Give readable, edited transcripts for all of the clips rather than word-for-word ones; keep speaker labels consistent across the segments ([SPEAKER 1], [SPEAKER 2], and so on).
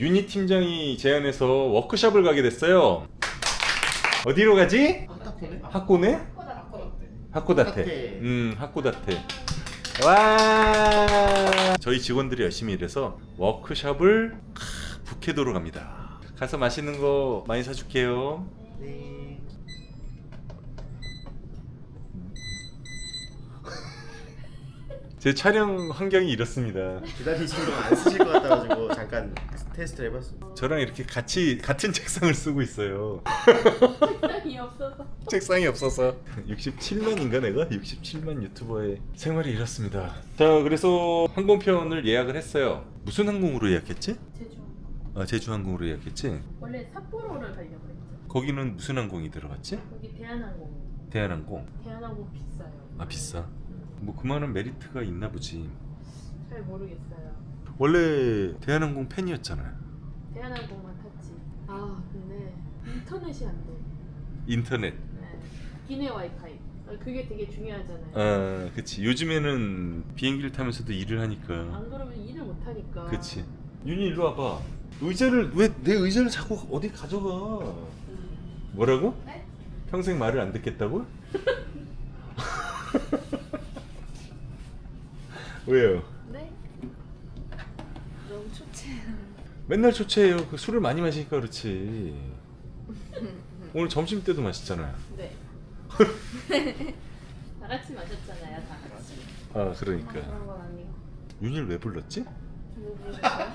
[SPEAKER 1] 윤희 팀장이 제안해서 워크숍을 가게 됐어요. 어디로 가지? 하코네? 하코다테. 하코다테. 와. 저희 직원들이 열심히 일해서 워크숍을 북해도로 갑니다. 가서 맛있는 거 많이 사줄게요.
[SPEAKER 2] 네.
[SPEAKER 1] 제 촬영 환경이 이렇습니다.
[SPEAKER 2] 기다리시는 동안 안 쓰실 것 같아가지고 잠깐 테스트 해봤어요.
[SPEAKER 1] 저랑 이렇게 같은 책상을 쓰고 있어요.
[SPEAKER 3] 책상이 없어서.
[SPEAKER 1] 책상이 없어서 67만인가 내가? 67만 유튜버의 생활이 이렇습니다. 자, 그래서 항공편을 예약을 했어요. 무슨 항공으로 예약했지?
[SPEAKER 3] 제주.
[SPEAKER 1] 제주항공으로 예약했지?
[SPEAKER 3] 원래 삿포로를 가려고 했죠.
[SPEAKER 1] 거기는 무슨 항공이 들어갔지?
[SPEAKER 3] 여기 대한항공.
[SPEAKER 1] 대한항공.
[SPEAKER 3] 대한항공 비싸요.
[SPEAKER 1] 아, 비싸? 뭐 그만한 메리트가 있나 보지.
[SPEAKER 3] 잘 모르겠어요.
[SPEAKER 1] 원래 대한항공 팬이었잖아요.
[SPEAKER 3] 대한항공만 탔지. 아 근데 인터넷이 안 돼.
[SPEAKER 1] 인터넷.
[SPEAKER 3] 네. 기내 와이파이. 그게 되게 중요하잖아요.
[SPEAKER 1] 아, 그치. 요즘에는 비행기를 타면서도 일을 하니까.
[SPEAKER 3] 안 그러면 일을 못 하니까.
[SPEAKER 1] 그치. 윤희 일로 와봐. 의자를 왜 내 의자를 자꾸 어디 가져가? 뭐라고?
[SPEAKER 3] 네?
[SPEAKER 1] 평생 말을 안 듣겠다고? 왜요?
[SPEAKER 3] 네? 너무 초췌해요.
[SPEAKER 1] 맨날 초췌해요. 그 술을 많이 마시니까 그렇지. 오늘 점심 때도 마셨잖아요.
[SPEAKER 3] 네. 다 같이 마셨잖아요, 다 같이.
[SPEAKER 1] 아, 그러니까.
[SPEAKER 3] 그런 건 아니고.
[SPEAKER 1] 윤희를 왜 불렀지?
[SPEAKER 3] 뭐 모르겠어요?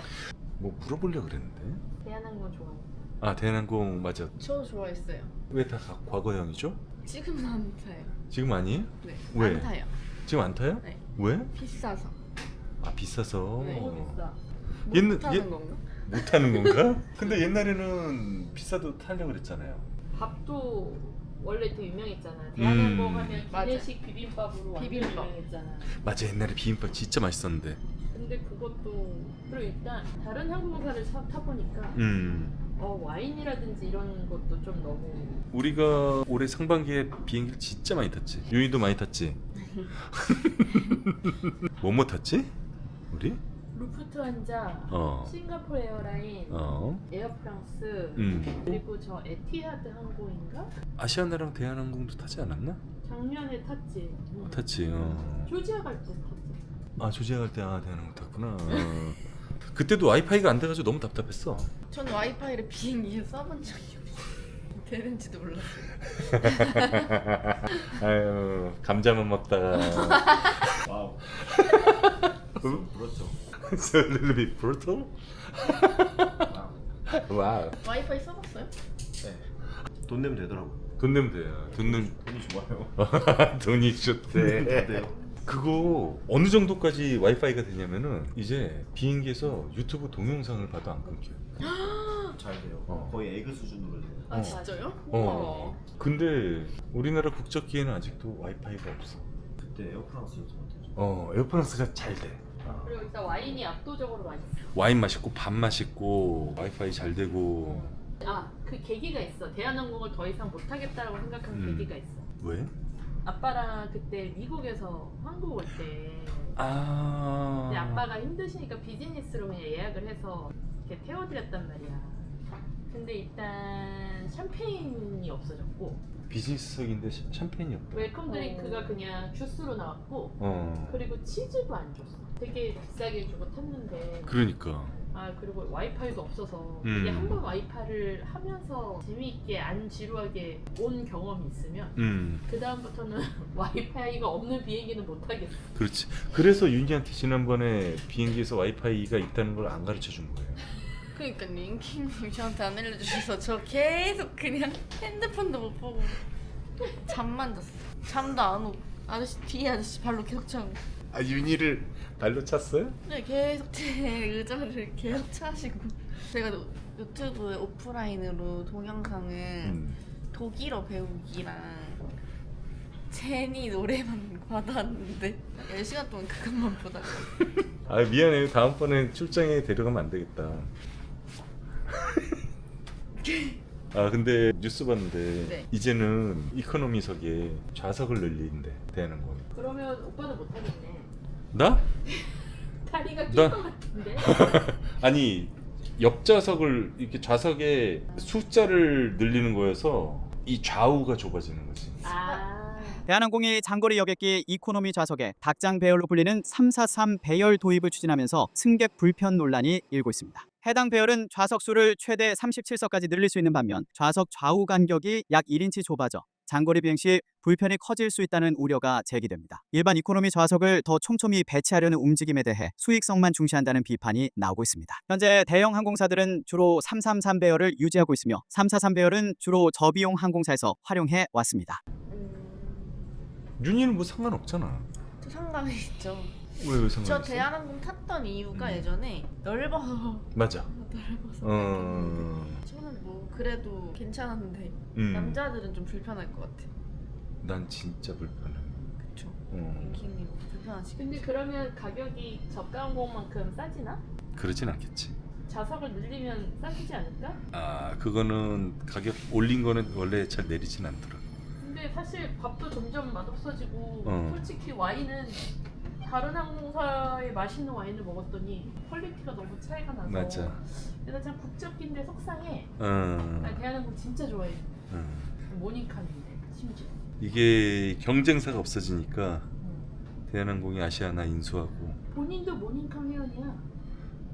[SPEAKER 1] 뭐 물어보려고 그랬는데.
[SPEAKER 3] 대한항공 좋아해요.
[SPEAKER 1] 아, 대한항공 맞아.
[SPEAKER 4] 저 좋아했어요.
[SPEAKER 1] 왜 다 과거형이죠?
[SPEAKER 4] 지금은 안 타요. 지금
[SPEAKER 1] 아니에요?
[SPEAKER 4] 네.
[SPEAKER 1] 왜?
[SPEAKER 4] 안 타요.
[SPEAKER 1] 지금 안 타요?
[SPEAKER 4] 네.
[SPEAKER 1] 왜?
[SPEAKER 4] 비싸서.
[SPEAKER 1] 아, 비싸서.
[SPEAKER 4] 네.
[SPEAKER 3] 너무 비싸.
[SPEAKER 4] 못
[SPEAKER 1] 옛날-
[SPEAKER 4] 타는
[SPEAKER 1] 옛-
[SPEAKER 4] 건가?
[SPEAKER 1] 못 타는 건가? 근데 옛날에는 비싸도 타려고 그랬잖아요.
[SPEAKER 3] 밥도 원래 되게 유명했잖아. 대한항공 하면
[SPEAKER 4] 맞아.
[SPEAKER 3] 기내식 비빔밥으로 완전
[SPEAKER 4] 비빔밥.
[SPEAKER 3] 유명했잖아.
[SPEAKER 1] 맞아, 옛날에 비빔밥 진짜 맛있었는데.
[SPEAKER 3] 근데 그것도 그리고 일단 다른 항공사를 타보니까 와인이라든지 이런 것도 좀 너무
[SPEAKER 1] 우리가 올해 상반기에 비행기를 진짜 많이 탔지. 윤희도 많이 탔지. 뭐뭐 탔지? 우리?
[SPEAKER 3] 루프트한자,
[SPEAKER 1] 어.
[SPEAKER 3] 싱가포르 에어라인, 에어프랑스, 그리고 저 에티하드 항공인가?
[SPEAKER 1] 아시아나랑 대한항공도 타지 않았나?
[SPEAKER 3] 작년에 탔지.
[SPEAKER 1] 탔지.
[SPEAKER 3] 조지아 갈 때 탔지.
[SPEAKER 1] 아, 조지아 갈 때 대한항공 탔구나. 그때도 와이파이가 안 돼가지고 너무 답답했어.
[SPEAKER 4] 전 와이파이를 비행기에 써본 적이 없어요. 되는지도 몰랐어요.
[SPEAKER 1] 아유, 감자만 먹다가.
[SPEAKER 2] 와우. 그렇죠.
[SPEAKER 1] So a little bit brutal? 와우.
[SPEAKER 4] 와이파이 써봤어요?
[SPEAKER 2] 네. 돈 내면 되더라고.
[SPEAKER 1] 돈 내면 돼요.
[SPEAKER 2] 돈이 좋아요.
[SPEAKER 1] 돈이 좋대.
[SPEAKER 2] 돼요.
[SPEAKER 1] 그거 어느 정도까지 와이파이가 되냐면은 이제 비행기에서 유튜브 동영상을 봐도 안 끊겨요.
[SPEAKER 2] 잘 돼요.
[SPEAKER 1] 어.
[SPEAKER 2] 거의 에그 수준으로 돼요.
[SPEAKER 4] 아 진짜요?
[SPEAKER 1] 근데 우리나라 국적기에는 아직도 와이파이가 없어.
[SPEAKER 2] 그때 에어프랑스였던 것 같아요.
[SPEAKER 1] 에어프랑스가 잘 돼.
[SPEAKER 3] 그리고 일단 와인이 압도적으로 맛있어.
[SPEAKER 1] 와인 맛있고 밥 맛있고 와이파이 잘 되고.
[SPEAKER 3] 그 계기가 있어. 대한항공을 더 이상 못 하겠다라고 생각한 계기가 있어.
[SPEAKER 1] 왜?
[SPEAKER 3] 아빠랑 그때 미국에서 한국 올 때 근데
[SPEAKER 1] 아.
[SPEAKER 3] 아빠가 힘드시니까 비즈니스로 그냥 예약을 해서 이렇게 태워드렸단 말이야. 근데 일단 샴페인이 없어졌고
[SPEAKER 1] 비즈니스석인데 샴페인이 없다.
[SPEAKER 3] 웰컴 드링크가 그냥 주스로 나왔고 그리고 치즈도 안 줬어. 되게 비싸게 주고 탔는데
[SPEAKER 1] 그러니까.
[SPEAKER 3] 그리고 와이파이도 없어서
[SPEAKER 1] 음.
[SPEAKER 3] 이게 한번 와이파이를 하면서 재미있게 안 지루하게 온 경험이 있으면 그 다음부터는 와이파이가 없는 비행기는 못 하겠어.
[SPEAKER 1] 그렇지. 그래서 윤희한테 지난번에 비행기에서 와이파이가 있다는 걸 안 가르쳐 준 거예요.
[SPEAKER 4] 그러니까 링키님 저한테 안 알려주셔서 저 계속 그냥 핸드폰도 못 보고 잠만 잤어. 잠도 안 오고 아저씨 뒤에 아저씨 발로 계속 차고.
[SPEAKER 1] 아, 윤희를 발로 찼어요?
[SPEAKER 4] 네, 계속 제 의자를 계속 차시고. 제가 유튜브에 오프라인으로 동영상을 독일어 배우기랑 제니 노래만 받았는데 10시간 동안 그것만 보다가
[SPEAKER 1] 아, 미안해요. 다음번에 출장에 데려가면 안 되겠다. 근데 뉴스 봤는데
[SPEAKER 4] 네.
[SPEAKER 1] 이제는 이코노미석에 좌석을 늘린대, 대한항공이.
[SPEAKER 3] 그러면 오빠는 못 하겠네.
[SPEAKER 1] 나?
[SPEAKER 3] 다리가
[SPEAKER 1] 나-
[SPEAKER 3] 낄 것 같은데.
[SPEAKER 1] 아니, 옆좌석을 이렇게 좌석에 숫자를 늘리는 거여서 이 좌우가 좁아지는 거지.
[SPEAKER 3] 아.
[SPEAKER 5] 대한항공이 장거리 여객기 이코노미 좌석에 닭장 배열로 불리는 343 배열 도입을 추진하면서 승객 불편 논란이 일고 있습니다. 해당 배열은 좌석 수를 최대 37석까지 늘릴 수 있는 반면 좌석 좌우 간격이 약 1인치 좁아져 장거리 비행 시 불편이 커질 수 있다는 우려가 제기됩니다. 일반 이코노미 좌석을 더 촘촘히 배치하려는 움직임에 대해 수익성만 중시한다는 비판이 나오고 있습니다. 현재 대형 항공사들은 주로 333 배열을 유지하고 있으며 343 배열은 주로 저비용 항공사에서 활용해 왔습니다.
[SPEAKER 1] 윤희는 뭐 상관없잖아.
[SPEAKER 4] 저 상관이 있죠.
[SPEAKER 1] 왜 상관없어?
[SPEAKER 4] 저 대한항공 탔던 이유가 예전에 넓어서
[SPEAKER 1] 맞아.
[SPEAKER 4] 넓어서 저는 뭐 그래도 괜찮았는데 남자들은 좀 불편할 것 같아.
[SPEAKER 1] 난 진짜 불편해.
[SPEAKER 4] 그쵸.
[SPEAKER 1] 어.
[SPEAKER 4] 킹님 불편하시겠죠.
[SPEAKER 3] 근데 그러면 가격이 저가 항공만큼 싸지나?
[SPEAKER 1] 그러진 않겠지.
[SPEAKER 3] 좌석을 늘리면 싸지지 않을까?
[SPEAKER 1] 아 그거는 가격 올린 거는 원래 잘 내리진 않더라.
[SPEAKER 3] 근데 사실 밥도 점점 맛없어지고
[SPEAKER 1] 어.
[SPEAKER 3] 솔직히 와인은 다른 항공사의 맛있는 와인을 먹었더니 퀄리티가 너무 차이가 나서
[SPEAKER 1] 맞아.
[SPEAKER 3] 그래서 참 국적인데 속상해.
[SPEAKER 1] 어.
[SPEAKER 3] 나 대한항공 진짜 좋아해. 모닝칸인데 심지어.
[SPEAKER 1] 이게 경쟁사가 없어지니까 대한항공이 아시아나 인수하고.
[SPEAKER 3] 본인도 모닝칸 회원이야.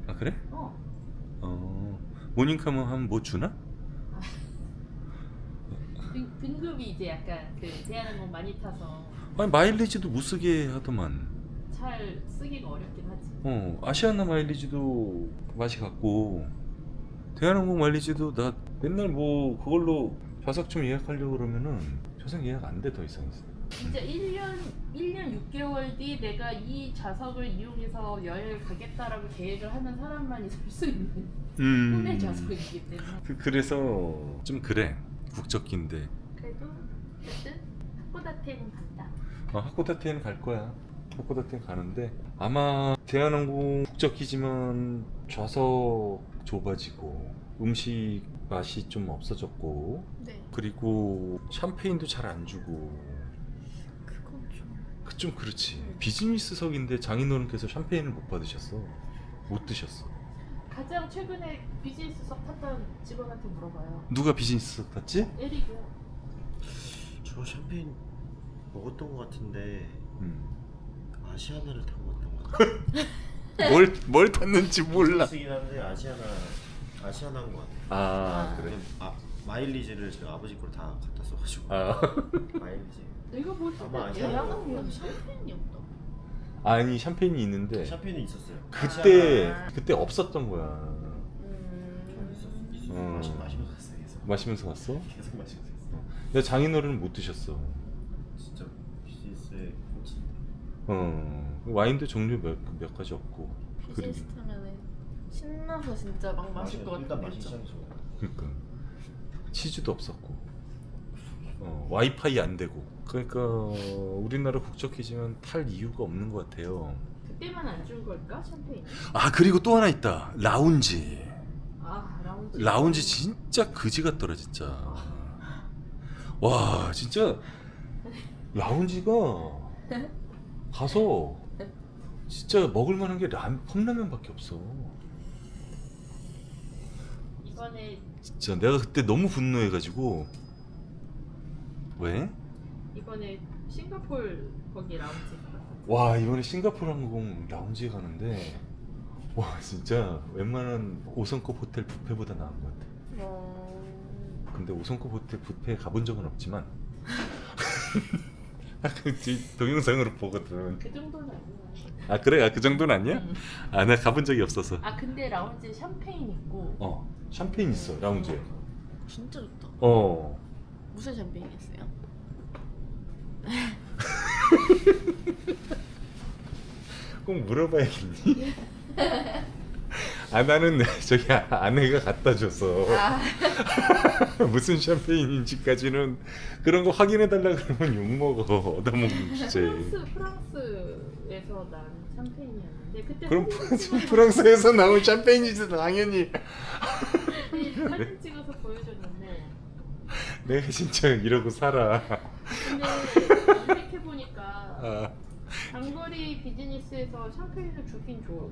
[SPEAKER 1] 아 그래?
[SPEAKER 3] 어.
[SPEAKER 1] 모닝카면 하면 뭐 주나?
[SPEAKER 3] 등급이 이제 약간 그 대한항공 많이 타서
[SPEAKER 1] 아니 마일리지도 못 쓰게 하더만.
[SPEAKER 3] 잘 쓰기가 어렵긴 하지.
[SPEAKER 1] 아시아나 마일리지도 맛이 같고 대한항공 마일리지도 나 맨날 뭐 그걸로 좌석 좀 예약하려고 그러면은 좌석 예약 안 돼 더 이상.
[SPEAKER 3] 진짜 1년 6개월 뒤 내가 이 좌석을 이용해서 여행을 가겠다라고 계획을 하는 사람만이 살 수 있는 꿈의 좌석이기 때문에.
[SPEAKER 1] 그래서 좀 그래 국적기인데.
[SPEAKER 3] 그래도 어쨌든 하코다테는 간다.
[SPEAKER 1] 하코다테는 갈 거야. 하코다테는 가는데 아마 대한항공 국적기지만 좌석 좁아지고 음식 맛이 좀 없어졌고
[SPEAKER 4] 네.
[SPEAKER 1] 그리고 샴페인도 잘 안 주고
[SPEAKER 4] 그건 좀.
[SPEAKER 1] 좀 그렇지. 비즈니스석인데 장인어른께서 샴페인을 못 받으셨어. 못 드셨어.
[SPEAKER 3] 가장 최근에 비즈니스석 탔던 직원한테 물어봐요.
[SPEAKER 1] 누가 비즈니스석 탔지?
[SPEAKER 3] 에릭이요.
[SPEAKER 2] 저 샴페인 먹었던 것 같은데 아시아나를 타고 갔던 것 같아요.
[SPEAKER 1] 뭘 탔는지 몰라.
[SPEAKER 2] 쓰긴 한데 아시아나인 것 같아요.
[SPEAKER 1] 아 그래.
[SPEAKER 2] 마일리지를 제가 아버지 걸 다 갖다 써가지고 마일리지.
[SPEAKER 3] 내가 볼
[SPEAKER 2] 아마
[SPEAKER 3] 때
[SPEAKER 2] 아시아나
[SPEAKER 3] 대한항공
[SPEAKER 4] 샴페인이 없다.
[SPEAKER 1] 아니 샴페인이 있는데
[SPEAKER 2] 샴페인은 있었어요.
[SPEAKER 1] 그때 없었던 거야.
[SPEAKER 2] 있었어요. 마시면서 갔어요. 계속.
[SPEAKER 1] 마시면서 갔어?
[SPEAKER 2] 계속 마시면서 갔어요.
[SPEAKER 1] 내 장인어른은 못 드셨어.
[SPEAKER 2] 진짜 비즈니스의 꼴찌.
[SPEAKER 1] 와인도 종류 몇 가지 없고.
[SPEAKER 4] 비즈니스 타면은 신나서 진짜 막 마실 것
[SPEAKER 2] 일단
[SPEAKER 4] 같은데.
[SPEAKER 2] 마시기 시작해서.
[SPEAKER 1] 그러니까 치즈도 없었고 와이파이 안 되고. 그러니까 우리나라 국적이지만 탈 이유가 없는 것 같아요.
[SPEAKER 3] 그때만 안 준 걸까 샴페인?
[SPEAKER 1] 아 그리고 또 하나 있다. 라운지.
[SPEAKER 3] 아 라운지.
[SPEAKER 1] 라운지 진짜 그지 같더라 진짜. 와 진짜 라운지가 가서 진짜 먹을 만한 게 컵라면밖에 없어.
[SPEAKER 3] 이번에
[SPEAKER 1] 진짜 내가 그때 너무 분노해가지고. 왜?
[SPEAKER 3] 이번에 싱가폴 거기 라운지 갔어.
[SPEAKER 1] 와 이번에 싱가포르 항공 라운지에 가는데 와 진짜 웬만한 5성급 호텔 뷔페보다 나은 것 같아. 근데 5성급 호텔 뷔페에 가본 적은 없지만 그 동영상으로 보거든.
[SPEAKER 3] 그 정도는 아니야.
[SPEAKER 1] 아 그래? 그 정도는 아니야? 아 내가 가본 적이 없어서.
[SPEAKER 3] 아 근데 라운지에 샴페인 있고.
[SPEAKER 1] 샴페인 있어 라운지에.
[SPEAKER 4] 진짜 좋다. 무슨 샴페인이었어요?
[SPEAKER 1] 꼭 물어봐야겠니? 아 나는 저기 아내가 갖다 줘서 무슨 샴페인인지까지는 그런 거 확인해 달라 그러면 욕 먹어. 얻어먹는 주제.
[SPEAKER 3] 프랑스에서 난 샴페인이었는데 그때
[SPEAKER 1] 그럼
[SPEAKER 3] 사진 찍어서
[SPEAKER 1] 프랑스에서 나온 샴페인이지 당연히.
[SPEAKER 3] 사진 찍어서 보여줬는데
[SPEAKER 1] 내가 진짜 이러고 살아.
[SPEAKER 3] 근데 검색해 보니까 장거리 비즈니스에서 샴페인을 주긴 줘.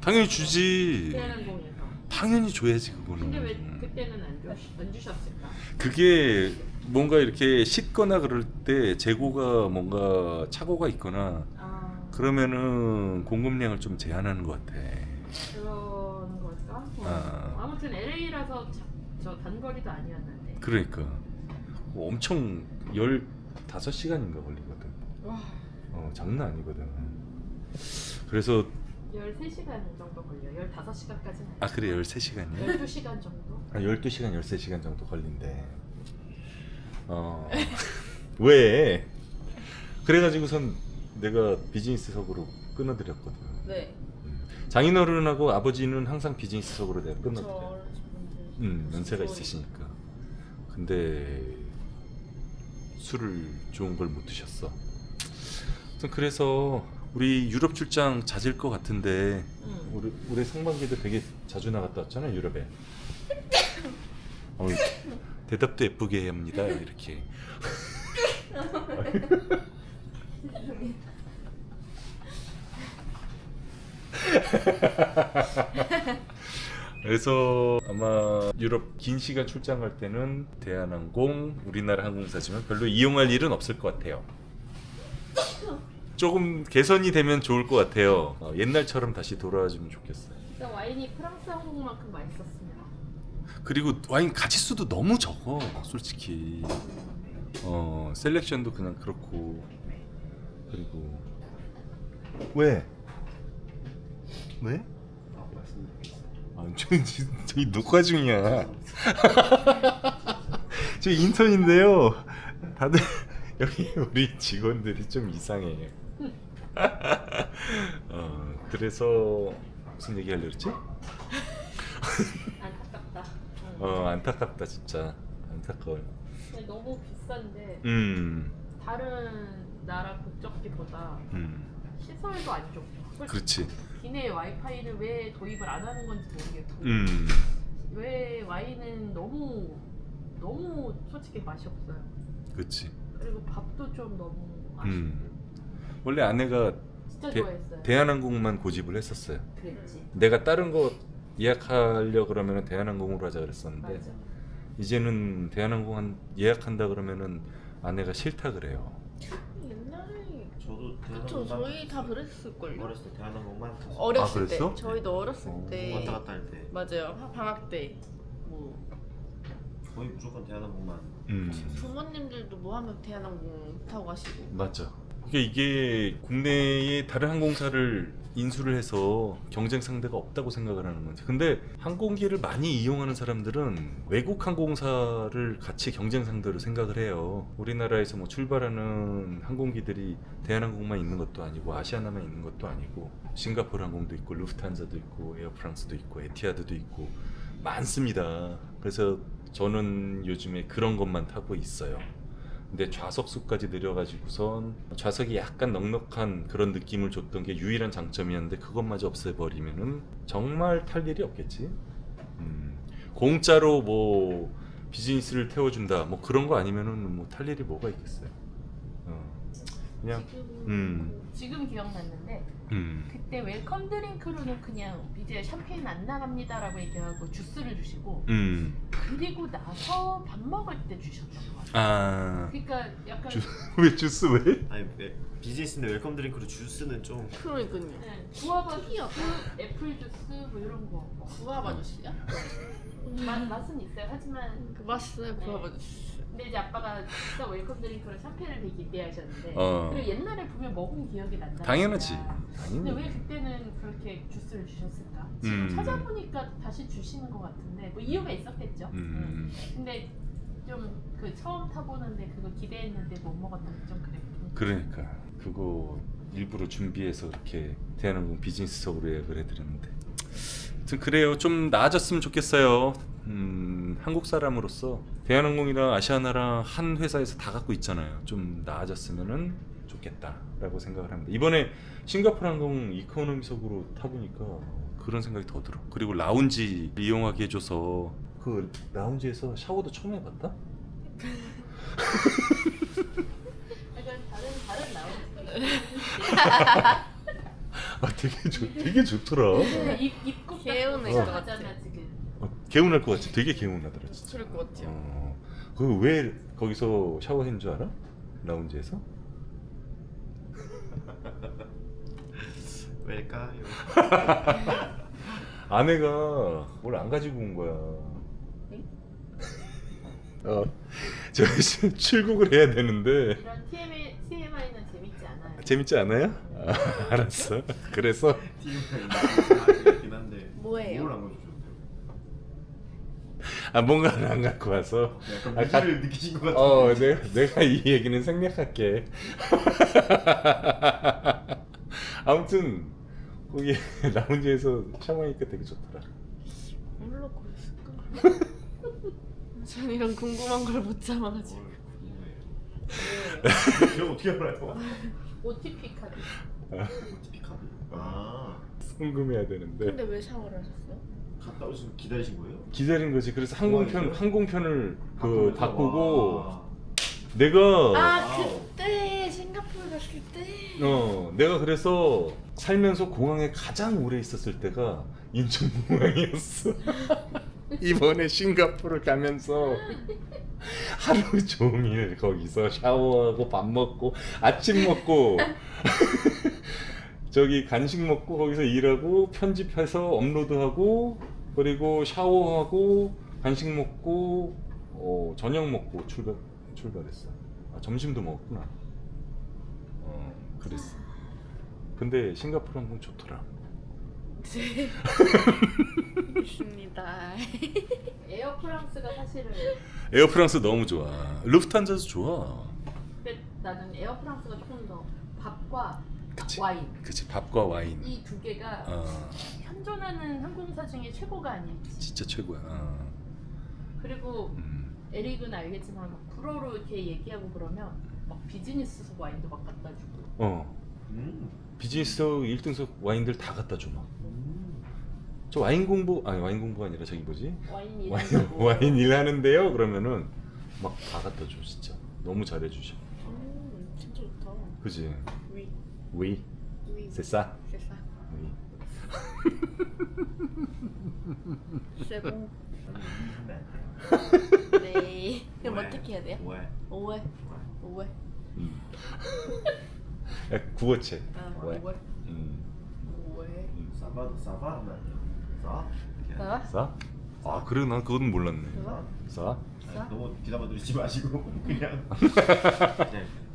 [SPEAKER 1] 당연히 주지.
[SPEAKER 3] 대한항공에서.
[SPEAKER 1] 당연히 줘야지 그거는.
[SPEAKER 3] 근데 왜 그때는 안 주셨을까?
[SPEAKER 1] 그게 뭔가 이렇게 씻거나 그럴 때 재고가 뭔가 착오가 있거나 그러면은 공급량을 좀 제한하는 것 같아.
[SPEAKER 3] 그런 걸까? 아무튼 LA라서 저 단거리도 아니었는데.
[SPEAKER 1] 그러니까 엄청 15시간인가 걸리거든.
[SPEAKER 4] 와.
[SPEAKER 1] 장난 아니거든. 그래서
[SPEAKER 3] 13시간 정도 걸려요. 15시간까지는
[SPEAKER 1] 아 그래 13시간이야?
[SPEAKER 3] 12시간 정도?
[SPEAKER 1] 12시간 13시간 정도 걸린대. 왜? 그래가지고선 내가 비즈니스석으로 끊어드렸거든.
[SPEAKER 4] 네.
[SPEAKER 1] 장인어른하고 아버지는 항상 비즈니스석으로 내가
[SPEAKER 4] 저
[SPEAKER 1] 끊어드려.
[SPEAKER 4] 어르신분들.
[SPEAKER 1] 연세가 있으시니까. 근데 술을 좋은 걸 못 드셨어. 아무튼 그래서 우리 유럽 출장 잦을 것 같은데 올해 상반기도 되게 자주 나갔다 왔잖아 유럽에. 대답도 예쁘게 해야 합니다 이렇게. 그래서 아마 유럽 긴 시간 출장 갈 때는 대한항공, 우리나라 항공사지만 별로 이용할 일은 없을 것 같아요. 조금 개선이 되면 좋을 것 같아요. 옛날처럼 다시 돌아와주면 좋겠어요.
[SPEAKER 3] 일단 와인이 프랑스 항공만큼 맛있었습니다.
[SPEAKER 1] 그리고 와인 가짓수도 너무 적어 솔직히. 셀렉션도 그냥 그렇고. 그리고 왜? 저희 녹화 중이야. 저 인턴인데요. 다들 여기 우리 직원들이 좀 이상해. 그래서 무슨 얘기 하려고 그랬지?
[SPEAKER 3] 안타깝다.
[SPEAKER 1] 안타깝다 진짜. 안타까워요.
[SPEAKER 3] 근데 너무 비싼데 다른 나라 국적기보다 시설도 안 좋고.
[SPEAKER 1] 그렇지.
[SPEAKER 3] 기내 와이파이를 왜 도입을 안 하는 건지 모르겠고. 왜 와인은 너무 솔직히 맛이 없어요.
[SPEAKER 1] 그렇지.
[SPEAKER 3] 그리고 밥도 좀 너무 아쉽고.
[SPEAKER 1] 원래 아내가
[SPEAKER 3] 진짜 좋아했어요.
[SPEAKER 1] 대한항공만 고집을 했었어요.
[SPEAKER 3] 그랬지.
[SPEAKER 1] 내가 다른 거 예약하려 그러면은 대한항공으로 하자 그랬었는데
[SPEAKER 3] 맞아.
[SPEAKER 1] 이제는 대한항공 예약한다 그러면은 아내가 싫다 그래요.
[SPEAKER 4] 옛날에
[SPEAKER 2] 저도
[SPEAKER 4] 그쵸, 저희 다 그랬을걸요?
[SPEAKER 2] 어렸을 때 대한항공만 탔어요.
[SPEAKER 4] 어렸을 때
[SPEAKER 1] 그랬어?
[SPEAKER 4] 저희도 어렸을 때
[SPEAKER 2] 왔다 갔다 할 때
[SPEAKER 4] 맞아요. 방학 때 뭐
[SPEAKER 2] 거의 무조건 대한항공만.
[SPEAKER 4] 부모님들도 뭐 하면 대한항공 타고 가시고.
[SPEAKER 1] 맞아. 이게 국내의 다른 항공사를 인수를 해서 경쟁 상대가 없다고 생각을 하는 거지. 근데 항공기를 많이 이용하는 사람들은 외국 항공사를 같이 경쟁 상대로 생각을 해요. 우리나라에서 뭐 출발하는 항공기들이 대한항공만 있는 것도 아니고 아시아나만 있는 것도 아니고 싱가포르 항공도 있고 루프탄자도 있고 에어프랑스도 있고 에티하드도 있고 많습니다. 그래서 저는 요즘에 그런 것만 타고 있어요. 근데 좌석수까지 늘려가지고선 좌석이 약간 넉넉한 그런 느낌을 줬던 게 유일한 장점이었는데 그것마저 없애버리면은 정말 탈 일이 없겠지. 공짜로 뭐 비즈니스를 태워준다 뭐 그런 거 아니면은 뭐 탈 일이 뭐가 있겠어요. 그냥
[SPEAKER 3] 지금 기억났는데 그때 웰컴 드링크로는 그냥 이제 샴페인 안 나갑니다라고 얘기하고 주스를 주시고 그리고 나서 밥 먹을 때 주셨던 것 같아요. 그러니까 약간
[SPEAKER 1] 왜 주스 왜?
[SPEAKER 2] 아니 비즈니스인데 웰컴 드링크로 주스는 좀.
[SPEAKER 4] 그러니까요.
[SPEAKER 3] 네, 구아바 주스, 애플 주스 뭐 이런 거.
[SPEAKER 4] 구아바 주스야?
[SPEAKER 3] 맛은 있어요. 하지만
[SPEAKER 4] 그 맛있어요. 구아바 주스.
[SPEAKER 3] 근데 이제 아빠가 진짜 웰컴 드링크로 샴페인을 되게 기대하셨는데 그리고 옛날에 보면 먹은 기억이 난다.
[SPEAKER 1] 당연하지.
[SPEAKER 3] 근데 왜
[SPEAKER 1] 당연히.
[SPEAKER 3] 그때는 그렇게 주스를 주셨을까? 지금 찾아보니까 다시 주시는 것 같은데 뭐 이유가 있었겠죠. 근데 좀 그 처음 타보는데 그거 기대했는데 못 먹었던 게 좀 그랬고.
[SPEAKER 1] 그러니까 그거 일부러 준비해서 그렇게 대한항공 비즈니스석으로 예약을 해드렸는데 아무튼 그래요. 좀 나아졌으면 좋겠어요. 한국 사람으로서 대한항공이랑 아시아나랑 한 회사에서 다 갖고 있잖아요. 좀 나아졌으면 좋겠다라고 생각을 합니다. 이번에 싱가포르 항공 이코노미석으로 타보니까 그런 생각이 더 들어. 그리고 라운지 이용하게 해줘서 그 라운지에서 샤워도 처음 해봤다?
[SPEAKER 3] 약간 다른 나오지.
[SPEAKER 1] 되게 좋더라.
[SPEAKER 3] 입국
[SPEAKER 4] 개운해.
[SPEAKER 3] 하잖아 지금.
[SPEAKER 1] 개운할 것 같지. 되게 개운하더라 진짜.
[SPEAKER 4] 그럴 것 같아요.
[SPEAKER 1] 그 왜 거기서 샤워한 줄 알아? 라운지에서?
[SPEAKER 2] 왜일까요?
[SPEAKER 1] 아내가 뭘 안 가지고 온 거야. 저 출국을 해야 되는데
[SPEAKER 3] 이런 TMI는 재밌지 않아요.
[SPEAKER 1] 재밌지 않아요? 알았어. 그래서
[SPEAKER 2] 있긴 한데
[SPEAKER 4] 뭐예요?
[SPEAKER 2] 뭘안 가져주셨대요?
[SPEAKER 1] 뭔가를 안 갖고 와서
[SPEAKER 2] 약간
[SPEAKER 1] 아,
[SPEAKER 2] 무지를 느끼신 것 같은데.
[SPEAKER 1] 내가 이 얘기는 생략할게. 아무튼 거기 라운지에서 샤워하니까 되게 좋더라.
[SPEAKER 4] 뭘로 그랬을까? 전 이런 궁금한 걸 못 참아가지고.
[SPEAKER 2] 이거 어떻게 알아요?
[SPEAKER 3] OTP 카드.
[SPEAKER 2] OTP 카드. 아
[SPEAKER 1] 궁금해야 되는데
[SPEAKER 4] 근데 왜 샤워를 하셨어요?
[SPEAKER 2] 갔다 오시고 기다리신 거예요?
[SPEAKER 1] 기다린 거지. 그래서 항공편을 그
[SPEAKER 2] 바꾸면서?
[SPEAKER 1] 바꾸고
[SPEAKER 2] 와.
[SPEAKER 1] 내가
[SPEAKER 4] 아
[SPEAKER 2] 와우.
[SPEAKER 4] 그때 싱가포르 갔을 때.
[SPEAKER 1] 내가 그래서 살면서 공항에 가장 오래 있었을 때가 인천공항이었어. 이번에 싱가포르 가면서 하루 종일 거기서 샤워하고 밥 먹고 아침 먹고 저기 간식 먹고 거기서 일하고 편집해서 업로드하고 그리고 샤워하고 간식 먹고 저녁 먹고 출발했어. 점심도 먹었구나. 그랬어. 근데 싱가포르 항공 좋더라.
[SPEAKER 4] 네. 있습니다.
[SPEAKER 3] 에어 프랑스가 사실은
[SPEAKER 1] 에어 프랑스 너무 좋아. 루프탄자도 좋아.
[SPEAKER 3] 근데 나는 에어 프랑스가 조금 더 밥과
[SPEAKER 1] 그치.
[SPEAKER 3] 와인
[SPEAKER 1] 그치. 밥과 와인.
[SPEAKER 3] 이 두 개가 현존하는 항공사 중에 최고가 아닐지.
[SPEAKER 1] 진짜 최고야.
[SPEAKER 3] 그리고 에릭은 알겠지만 막 불어로 이렇게 얘기하고 그러면 막 비즈니스석 와인도 막 갖다 주고.
[SPEAKER 1] 비즈니스 1등석 와인들 다 갖다 줘 막. 저 와인 공부가 아니라 저기 뭐지?
[SPEAKER 3] 와인
[SPEAKER 1] 와인 일하는데요. 그러면은 막 다 갖다 줘 진짜. 너무 잘해 주셔.
[SPEAKER 4] 진짜 좋다.
[SPEAKER 1] 그지?
[SPEAKER 4] 위.
[SPEAKER 1] Oui,
[SPEAKER 4] 위.
[SPEAKER 1] c'est ça.
[SPEAKER 4] 세상.
[SPEAKER 1] Oui.
[SPEAKER 4] 세봉.
[SPEAKER 2] 네.
[SPEAKER 4] 네. 그럼
[SPEAKER 2] 왜?
[SPEAKER 4] 어떻게 해야 돼요?
[SPEAKER 2] 왜?
[SPEAKER 4] 오해. 오해.
[SPEAKER 1] 구어체.
[SPEAKER 4] 오해.
[SPEAKER 1] 왜?
[SPEAKER 4] 오해.
[SPEAKER 2] 사바도 사바는 아니에요. 사?
[SPEAKER 4] 사?
[SPEAKER 1] 싸? 아 그래 난 그건 몰랐네.
[SPEAKER 4] 사?
[SPEAKER 1] 싸?
[SPEAKER 2] 아니, 너무 귀담아 들이지 마시고 그냥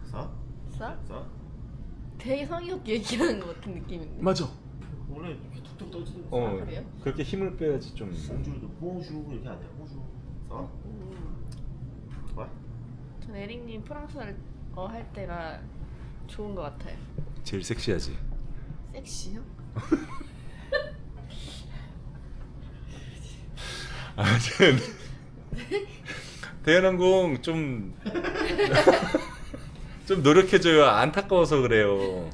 [SPEAKER 2] 사?
[SPEAKER 4] 사?
[SPEAKER 2] 사?
[SPEAKER 4] 되게 성의 없게 얘기하는 것 같은 느낌인데.
[SPEAKER 1] 맞아.
[SPEAKER 2] 원래 이렇게 툭툭 떠지는 거.
[SPEAKER 4] 그래요?
[SPEAKER 1] 그렇게 힘을 빼야지 좀.
[SPEAKER 2] 봉주도 봉주 이렇게 안 돼. 봉주. 사? 왜?
[SPEAKER 4] 전 에릭님 프랑스어를 할 때가 좋은 것 같아요.
[SPEAKER 1] 제일 섹시하지.
[SPEAKER 4] 섹시요?
[SPEAKER 1] 대한항공 좀 노력해줘요. 안타까워서 그래요.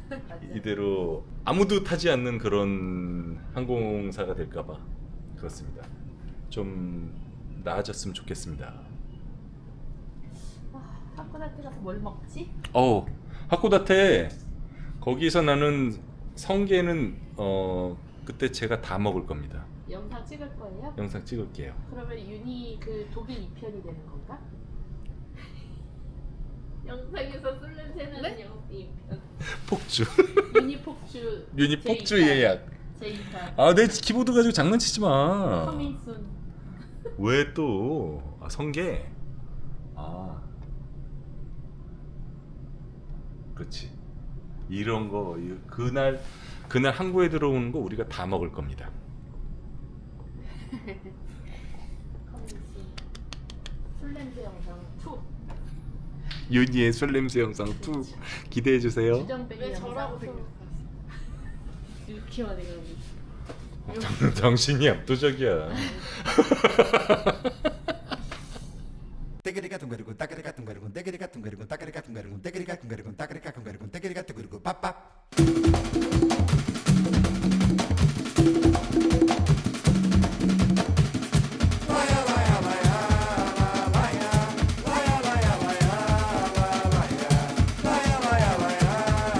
[SPEAKER 1] 이대로 아무도 타지 않는 그런 항공사가 될까봐 그렇습니다. 좀 나아졌으면 좋겠습니다.
[SPEAKER 3] 하코다테 가서 뭘 먹지?
[SPEAKER 1] 하코다테 거기서 나는 성게는 그때 제가 다 먹을 겁니다.
[SPEAKER 3] 영상 찍을 거예요?
[SPEAKER 1] 영상 찍을게요.
[SPEAKER 3] 그러면 윤희 그 독일 2편이 되는 건가? 영상에서 술 냄새 나는
[SPEAKER 4] 네?
[SPEAKER 3] 2편.
[SPEAKER 1] 폭주.
[SPEAKER 3] 윤희 폭주.
[SPEAKER 1] 윤희 폭주 예약.
[SPEAKER 3] 제2편.
[SPEAKER 1] 내 키보드 가지고 장난치지 마.
[SPEAKER 3] 커밍순.
[SPEAKER 1] 왜 또? 성게. 그렇지. 이런 거 그날 항구에 들어오는 거 우리가 다 먹을 겁니다.
[SPEAKER 3] 커밍순. 술 냄새 영상 2.
[SPEAKER 1] 윤희의 술 냄새 영상 2 기대해 주세요.
[SPEAKER 3] 주정뱅이
[SPEAKER 4] 왜
[SPEAKER 3] 영상
[SPEAKER 4] 저라고
[SPEAKER 3] 2.
[SPEAKER 4] 생각했어? 이렇게만 해가지고.
[SPEAKER 1] 당신이 압도적이야.